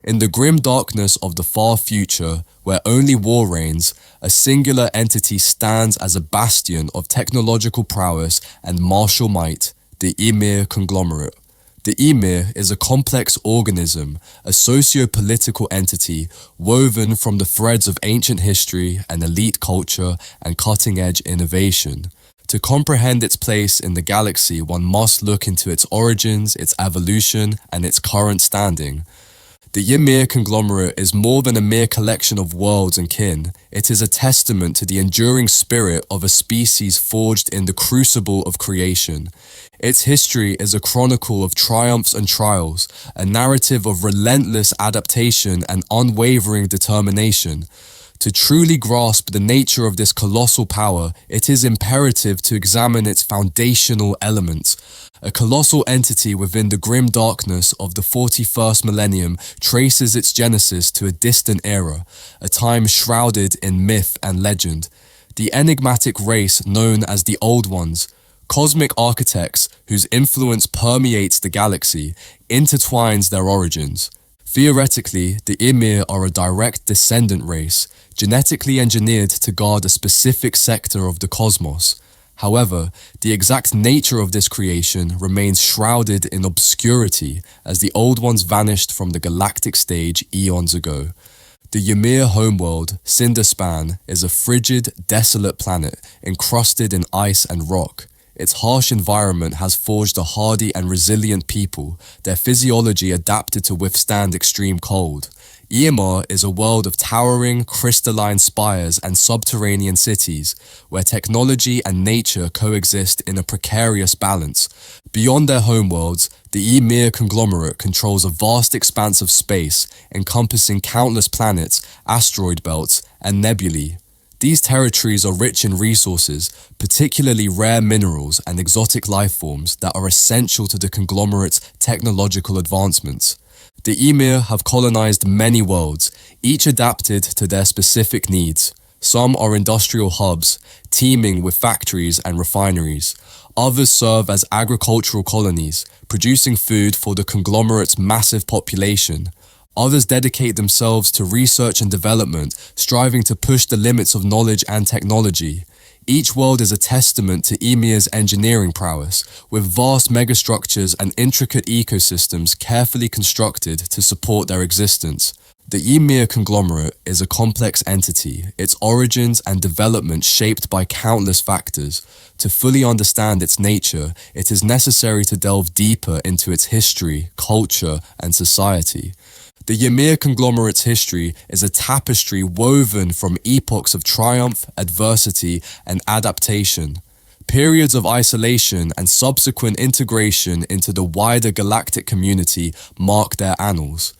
In the grim darkness of the far future, where only war reigns, a singular entity stands as a bastion of technological prowess and martial might, the Ymyr Conglomerate. The Ymyr is a complex organism, a socio-political entity woven from the threads of ancient history and elite culture and cutting-edge innovation. To comprehend its place in the galaxy, one must look into its origins, its evolution, and its current standing. The Ymyr Conglomerate is more than a mere collection of worlds and kin. It is a testament to the enduring spirit of a species forged in the crucible of creation. Its history is a chronicle of triumphs and trials, a narrative of relentless adaptation and unwavering determination. To truly grasp the nature of this colossal power, it is imperative to examine its foundational elements. A colossal entity within the grim darkness of the 41st millennium traces its genesis to a distant era, a time shrouded in myth and legend. The enigmatic race known as the Old Ones, cosmic architects whose influence permeates the galaxy, intertwines their origins. Theoretically, the Ymyr are a direct descendant race, genetically engineered to guard a specific sector of the cosmos. However, the exact nature of this creation remains shrouded in obscurity as the Old Ones vanished from the galactic stage eons ago. The Ymyr homeworld, Cinderspan, is a frigid, desolate planet encrusted in ice and rock. Its harsh environment has forged a hardy and resilient people, their physiology adapted to withstand extreme cold. Ymyr is a world of towering, crystalline spires and subterranean cities, where technology and nature coexist in a precarious balance. Beyond their homeworlds, the Ymyr Conglomerate controls a vast expanse of space, encompassing countless planets, asteroid belts, and nebulae. These territories are rich in resources, particularly rare minerals and exotic life forms that are essential to the conglomerate's technological advancements. The Ymyr have colonized many worlds, each adapted to their specific needs. Some are industrial hubs, teeming with factories and refineries. Others serve as agricultural colonies, producing food for the conglomerate's massive population. Others dedicate themselves to research and development, striving to push the limits of knowledge and technology. Each world is a testament to Ymyr's engineering prowess, with vast megastructures and intricate ecosystems carefully constructed to support their existence. The Ymyr Conglomerate is a complex entity, its origins and development shaped by countless factors. To fully understand its nature, it is necessary to delve deeper into its history, culture, and society. The Ymyr Conglomerate's history is a tapestry woven from epochs of triumph, adversity, and adaptation. Periods of isolation and subsequent integration into the wider galactic community mark their annals.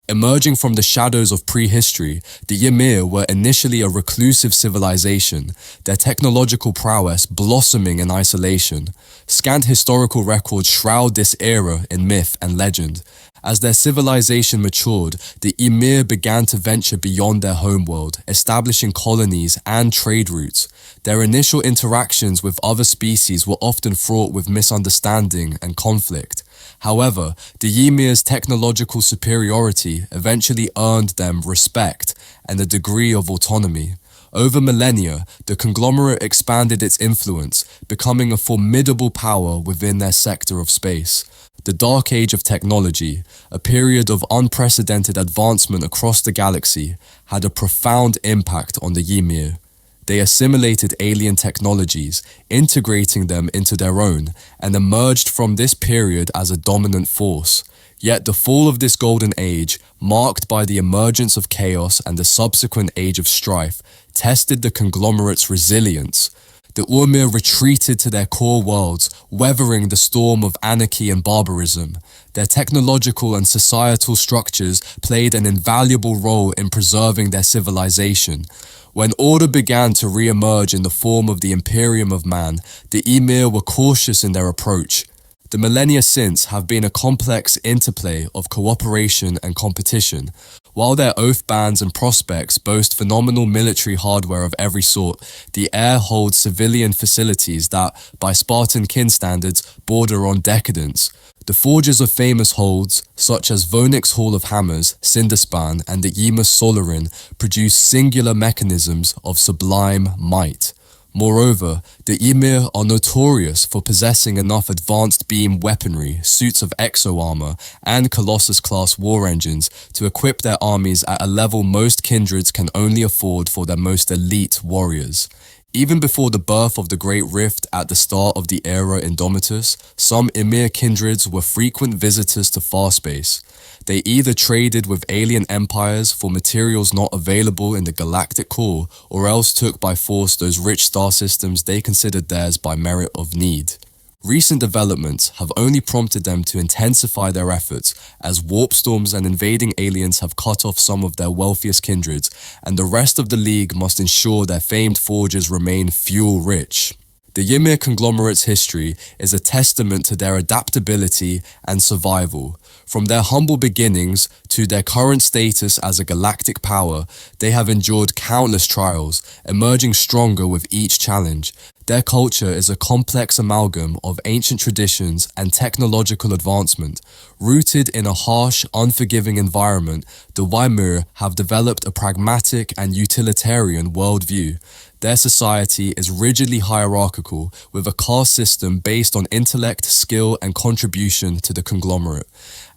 Emerging from the shadows of prehistory, the Ymyr were initially a reclusive civilization, their technological prowess blossoming in isolation. Scant historical records shroud this era in myth and legend. As their civilization matured, the Ymyr began to venture beyond their homeworld, establishing colonies and trade routes. Their initial interactions with other species were often fraught with misunderstanding and conflict. However, the Ymyr's technological superiority eventually earned them respect and a degree of autonomy. Over millennia, the conglomerate expanded its influence, becoming a formidable power within their sector of space. The Dark Age of Technology, a period of unprecedented advancement across the galaxy, had a profound impact on the Ymyr. They assimilated alien technologies, integrating them into their own, and emerged from this period as a dominant force. Yet the fall of this golden age, marked by the emergence of chaos and the subsequent age of strife, tested the conglomerate's resilience. The Ymyr retreated to their core worlds, weathering the storm of anarchy and barbarism. Their technological and societal structures played an invaluable role in preserving their civilization. When order began to re-emerge in the form of the Imperium of Man, the Ymyr were cautious in their approach. The millennia since have been a complex interplay of cooperation and competition. While their oath bands and prospects boast phenomenal military hardware of every sort, the air holds civilian facilities that, by Spartan kin standards, border on decadence. The forges of famous holds, such as Vonik's Hall of Hammers, Cinderspan, and the Ymyr Conglomerate, produce singular mechanisms of sublime might. Moreover, the Ymyr are notorious for possessing enough advanced beam weaponry, suits of exo-armor, and Colossus-class war engines to equip their armies at a level most kindreds can only afford for their most elite warriors. Even before the birth of the Great Rift at the start of the era Indomitus, some Ymyr kindreds were frequent visitors to Farspace. They either traded with alien empires for materials not available in the galactic core, or else took by force those rich star systems they considered theirs by merit of need. Recent developments have only prompted them to intensify their efforts, as warp storms and invading aliens have cut off some of their wealthiest kindreds, and the rest of the League must ensure their famed forges remain fuel-rich. The Ymyr Conglomerate's history is a testament to their adaptability and survival. From their humble beginnings to their current status as a galactic power, they have endured countless trials, emerging stronger with each challenge. Their culture is a complex amalgam of ancient traditions and technological advancement. Rooted in a harsh, unforgiving environment, the Ymyr have developed a pragmatic and utilitarian worldview. Their society is rigidly hierarchical, with a caste system based on intellect, skill, and contribution to the conglomerate.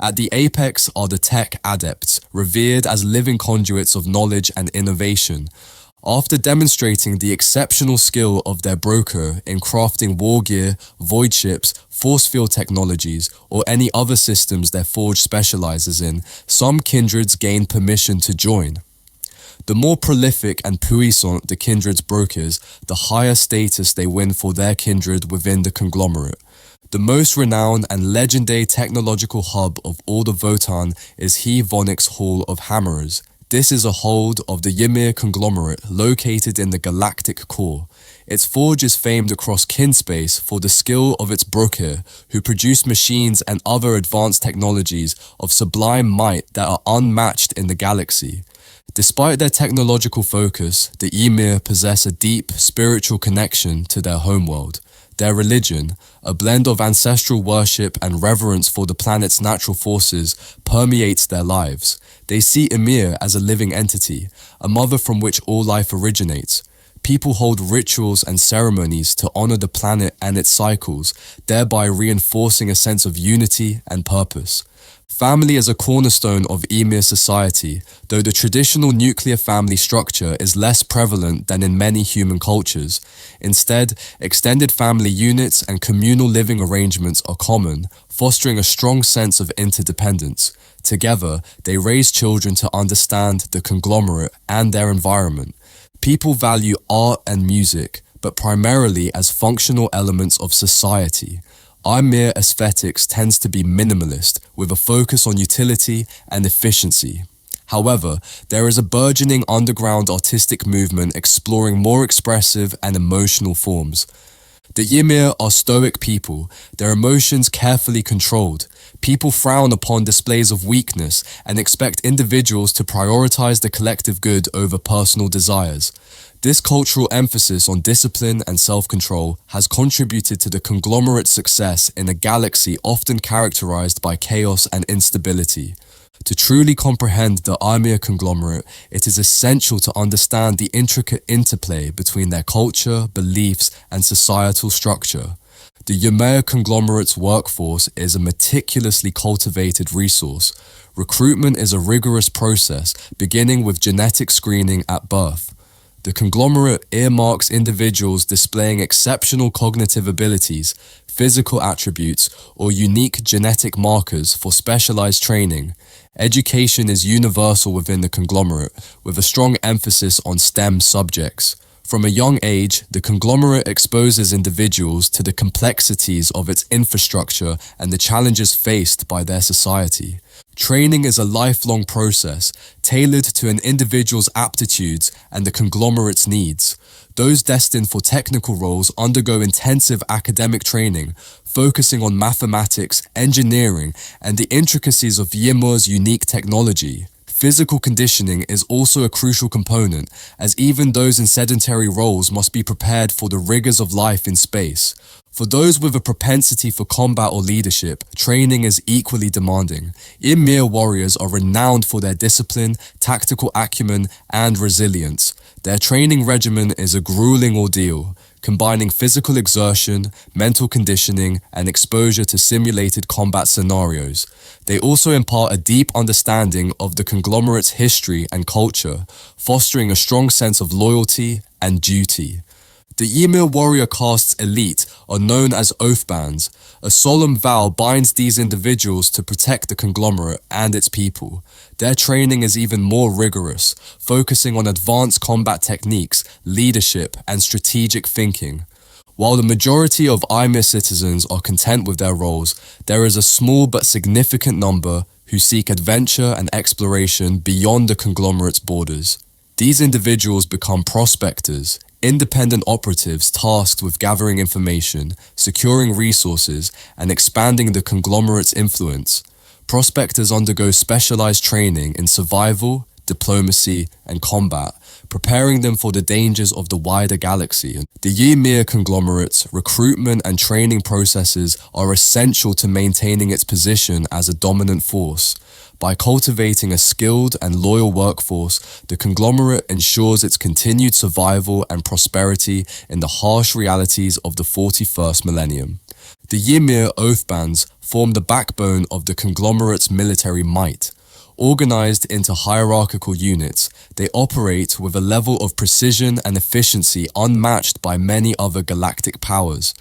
At the apex are the tech adepts, revered as living conduits of knowledge and innovation. After demonstrating the exceptional skill of their broker in crafting war gear, void ships, force field technologies, or any other systems their forge specializes in, some kindreds gain permission to join. The more prolific and puissant the kindred's brokers, the higher status they win for their kindred within the conglomerate. The most renowned and legendary technological hub of all the Votann is Vonik's Hall of Hammers. This is a hold of the Ymyr Conglomerate located in the galactic core. Its forge is famed across kinspace for the skill of its broker, who produce machines and other advanced technologies of sublime might that are unmatched in the galaxy. Despite their technological focus, the Ymyr possess a deep spiritual connection to their homeworld. Their religion, a blend of ancestral worship and reverence for the planet's natural forces, permeates their lives. They see Ymyr as a living entity, a mother from which all life originates. People hold rituals and ceremonies to honor the planet and its cycles, thereby reinforcing a sense of unity and purpose. Family is a cornerstone of Ymyr society, though the traditional nuclear family structure is less prevalent than in many human cultures. Instead, extended family units and communal living arrangements are common, fostering a strong sense of interdependence. Together, they raise children to understand the conglomerate and their environment. People value art and music, but primarily as functional elements of society. Ymyr aesthetics tends to be minimalist, with a focus on utility and efficiency. However, there is a burgeoning underground artistic movement exploring more expressive and emotional forms. The Ymyr are stoic people, their emotions carefully controlled. People frown upon displays of weakness and expect individuals to prioritize the collective good over personal desires. This cultural emphasis on discipline and self-control has contributed to the conglomerate's success in a galaxy often characterized by chaos and instability. To truly comprehend the Ymyr Conglomerate, it is essential to understand the intricate interplay between their culture, beliefs, and societal structure. The Ymyr Conglomerate's workforce is a meticulously cultivated resource. Recruitment is a rigorous process, beginning with genetic screening at birth. The conglomerate earmarks individuals displaying exceptional cognitive abilities, physical attributes, or unique genetic markers for specialized training. Education is universal within the conglomerate, with a strong emphasis on STEM subjects. From a young age, the conglomerate exposes individuals to the complexities of its infrastructure and the challenges faced by their society. Training is a lifelong process, tailored to an individual's aptitudes and the conglomerate's needs. Those destined for technical roles undergo intensive academic training, focusing on mathematics, engineering, and the intricacies of Ymyr's unique technology. Physical conditioning is also a crucial component, as even those in sedentary roles must be prepared for the rigors of life in space. For those with a propensity for combat or leadership, training is equally demanding. Ymyr warriors are renowned for their discipline, tactical acumen, and resilience. Their training regimen is a grueling ordeal, combining physical exertion, mental conditioning, and exposure to simulated combat scenarios. They also impart a deep understanding of the conglomerate's history and culture, fostering a strong sense of loyalty and duty. The Ymyr warrior caste's elite are known as oath bands. A solemn vow binds these individuals to protect the conglomerate and its people. Their training is even more rigorous, focusing on advanced combat techniques, leadership, and strategic thinking. While the majority of Ymyr citizens are content with their roles, there is a small but significant number who seek adventure and exploration beyond the conglomerate's borders. These individuals become prospectors, independent operatives tasked with gathering information, securing resources, and expanding the conglomerate's influence. Prospectors undergo specialized training in survival, diplomacy, and combat, preparing them for the dangers of the wider galaxy. The Ymyr Conglomerate's recruitment and training processes are essential to maintaining its position as a dominant force. By cultivating a skilled and loyal workforce, the conglomerate ensures its continued survival and prosperity in the harsh realities of the 41st millennium. The Ymyr oath bands form the backbone of the conglomerate's military might. Organized into hierarchical units, they operate with a level of precision and efficiency unmatched by many other galactic powers.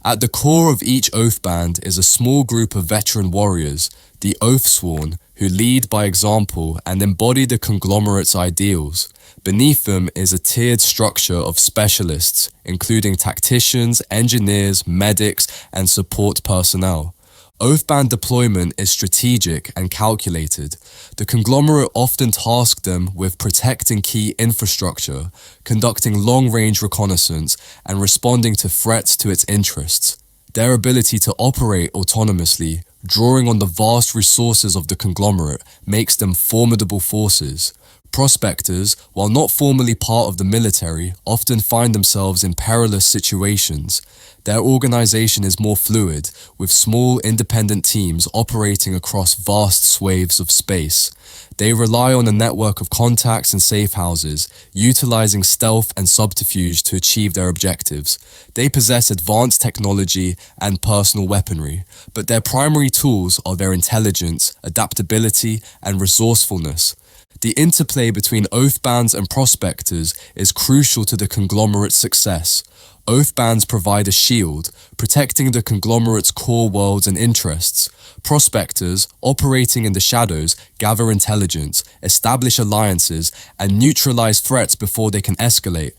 At the core of each oath band is a small group of veteran warriors, the Oathsworn, who lead by example and embody the conglomerate's ideals. Beneath them is a tiered structure of specialists, including tacticians, engineers, medics, and support personnel. Oathband deployment is strategic and calculated. The conglomerate often task them with protecting key infrastructure, conducting long-range reconnaissance, and responding to threats to its interests. Their ability to operate autonomously, drawing on the vast resources of the conglomerate, makes them formidable forces. Prospectors, while not formally part of the military, often find themselves in perilous situations. Their organization is more fluid, with small independent teams operating across vast swathes of space. They rely on a network of contacts and safe houses, utilizing stealth and subterfuge to achieve their objectives. They possess advanced technology and personal weaponry, but their primary tools are their intelligence, adaptability, and resourcefulness. The interplay between oath bands and prospectors is crucial to the conglomerate's success. Oath bands provide a shield, protecting the conglomerate's core worlds and interests. Prospectors, operating in the shadows, gather intelligence, establish alliances, and neutralize threats before they can escalate.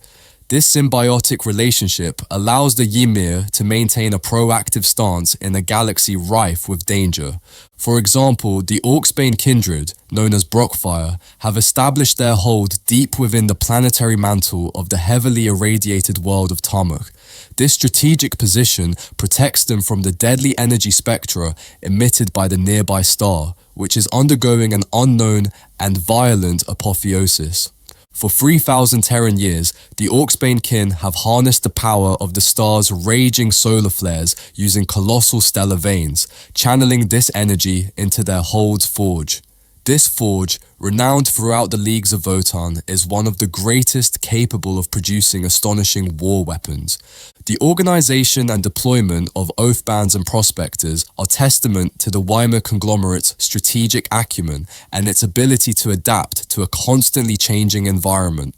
This symbiotic relationship allows the Ymyr to maintain a proactive stance in a galaxy rife with danger. For example, the Orcsbane kindred, known as Brockfire, have established their hold deep within the planetary mantle of the heavily irradiated world of Tamuk. This strategic position protects them from the deadly energy spectra emitted by the nearby star, which is undergoing an unknown and violent apotheosis. For 3,000 Terran years, the Orcsbane kin have harnessed the power of the star's raging solar flares using colossal stellar veins, channeling this energy into their hold's forge. This forge, renowned throughout the Leagues of Votann, is one of the greatest capable of producing astonishing war weapons. The organization and deployment of oath bands and prospectors are testament to the Ymyr Conglomerate's strategic acumen and its ability to adapt to a constantly changing environment.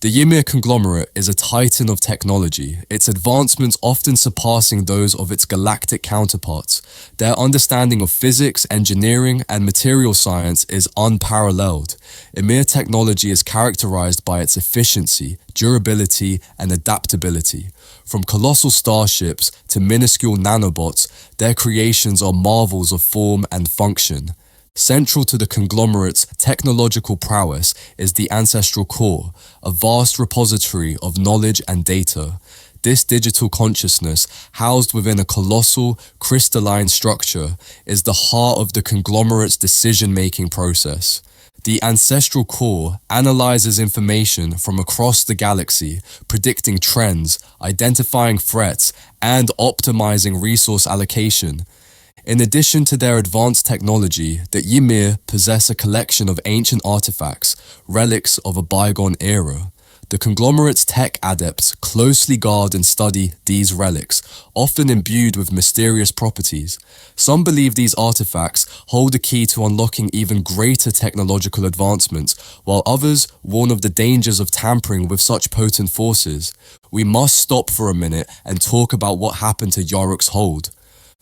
The Ymyr Conglomerate is a titan of technology, its advancements often surpassing those of its galactic counterparts. Their understanding of physics, engineering, and material science is unparalleled. Ymyr technology is characterized by its efficiency, durability, and adaptability. From colossal starships to minuscule nanobots, their creations are marvels of form and function. Central to the conglomerate's technological prowess is the Ancestral Core, a vast repository of knowledge and data. This digital consciousness, housed within a colossal, crystalline structure, is the heart of the conglomerate's decision-making process. The ancestral core analyzes information from across the galaxy, predicting trends, identifying threats, and optimizing resource allocation. In addition to their advanced technology, the Ymyr possess a collection of ancient artifacts, relics of a bygone era. The conglomerate's tech adepts closely guard and study these relics, often imbued with mysterious properties. Some believe these artifacts hold a key to unlocking even greater technological advancements, while others warn of the dangers of tampering with such potent forces. We must stop for a minute and talk about what happened to Yarok's hold.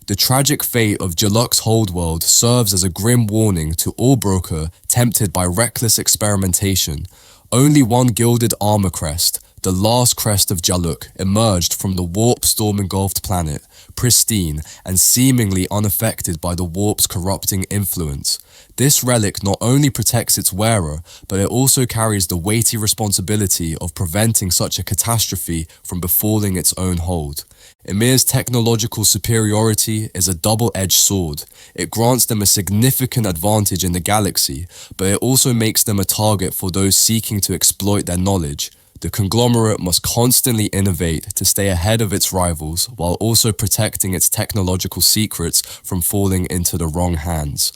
The tragic fate of Jaluk's holdworld serves as a grim warning to all broker tempted by reckless experimentation. Only one gilded armor crest, the last crest of Jaluk, emerged from the warp storm-engulfed planet, pristine and seemingly unaffected by the warp's corrupting influence. This relic not only protects its wearer, but it also carries the weighty responsibility of preventing such a catastrophe from befalling its own hold. Ymyr's technological superiority is a double-edged sword. It grants them a significant advantage in the galaxy, but it also makes them a target for those seeking to exploit their knowledge. The conglomerate must constantly innovate to stay ahead of its rivals, while also protecting its technological secrets from falling into the wrong hands.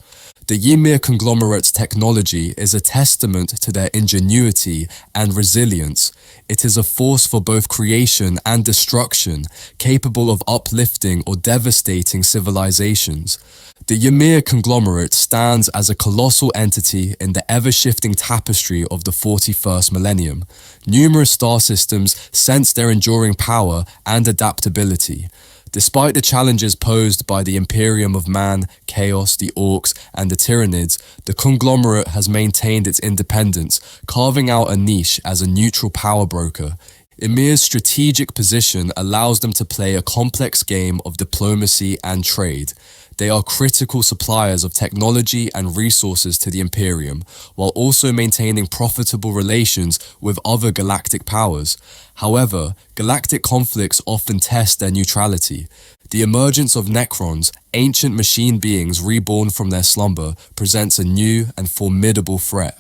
The Ymyr Conglomerate's technology is a testament to their ingenuity and resilience. It is a force for both creation and destruction, capable of uplifting or devastating civilizations. The Ymyr Conglomerate stands as a colossal entity in the ever-shifting tapestry of the 41st millennium. Numerous star systems sense their enduring power and adaptability. Despite the challenges posed by the Imperium of Man, Chaos, the Orcs, and the Tyranids, the conglomerate has maintained its independence, carving out a niche as a neutral power broker. Ymyr's strategic position allows them to play a complex game of diplomacy and trade. They are critical suppliers of technology and resources to the Imperium, while also maintaining profitable relations with other galactic powers. However, galactic conflicts often test their neutrality. The emergence of Necrons, ancient machine beings reborn from their slumber, presents a new and formidable threat.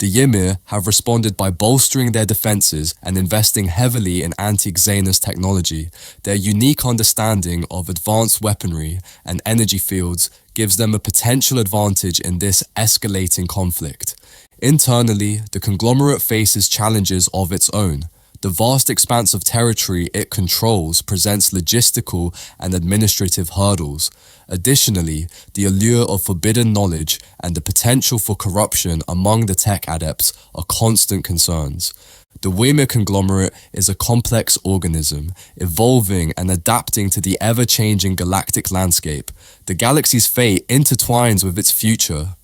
The Ymyr have responded by bolstering their defenses and investing heavily in anti-Xenos technology. Their unique understanding of advanced weaponry and energy fields gives them a potential advantage in this escalating conflict. Internally, the conglomerate faces challenges of its own. The vast expanse of territory it controls presents logistical and administrative hurdles. Additionally, the allure of forbidden knowledge and the potential for corruption among the tech adepts are constant concerns. The Ymyr Conglomerate is a complex organism, evolving and adapting to the ever-changing galactic landscape. The galaxy's fate intertwines with its future.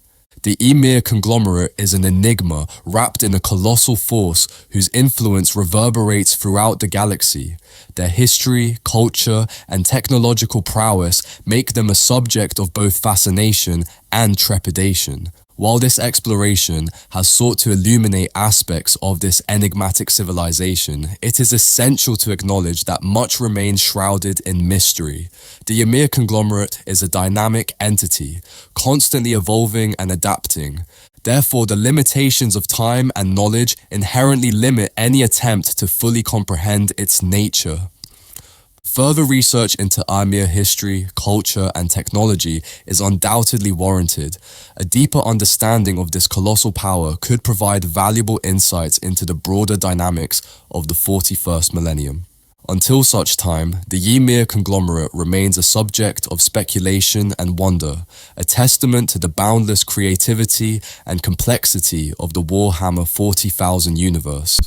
The Ymyr Conglomerate is an enigma wrapped in a colossal force whose influence reverberates throughout the galaxy. Their history, culture, and technological prowess make them a subject of both fascination and trepidation. While this exploration has sought to illuminate aspects of this enigmatic civilization, it is essential to acknowledge that much remains shrouded in mystery. The Ymyr Conglomerate is a dynamic entity, constantly evolving and adapting. Therefore, the limitations of time and knowledge inherently limit any attempt to fully comprehend its nature. Further research into Ymyr history, culture, and technology is undoubtedly warranted. A deeper understanding of this colossal power could provide valuable insights into the broader dynamics of the 41st millennium. Until such time, the Ymyr Conglomerate remains a subject of speculation and wonder, a testament to the boundless creativity and complexity of the Warhammer 40,000 universe.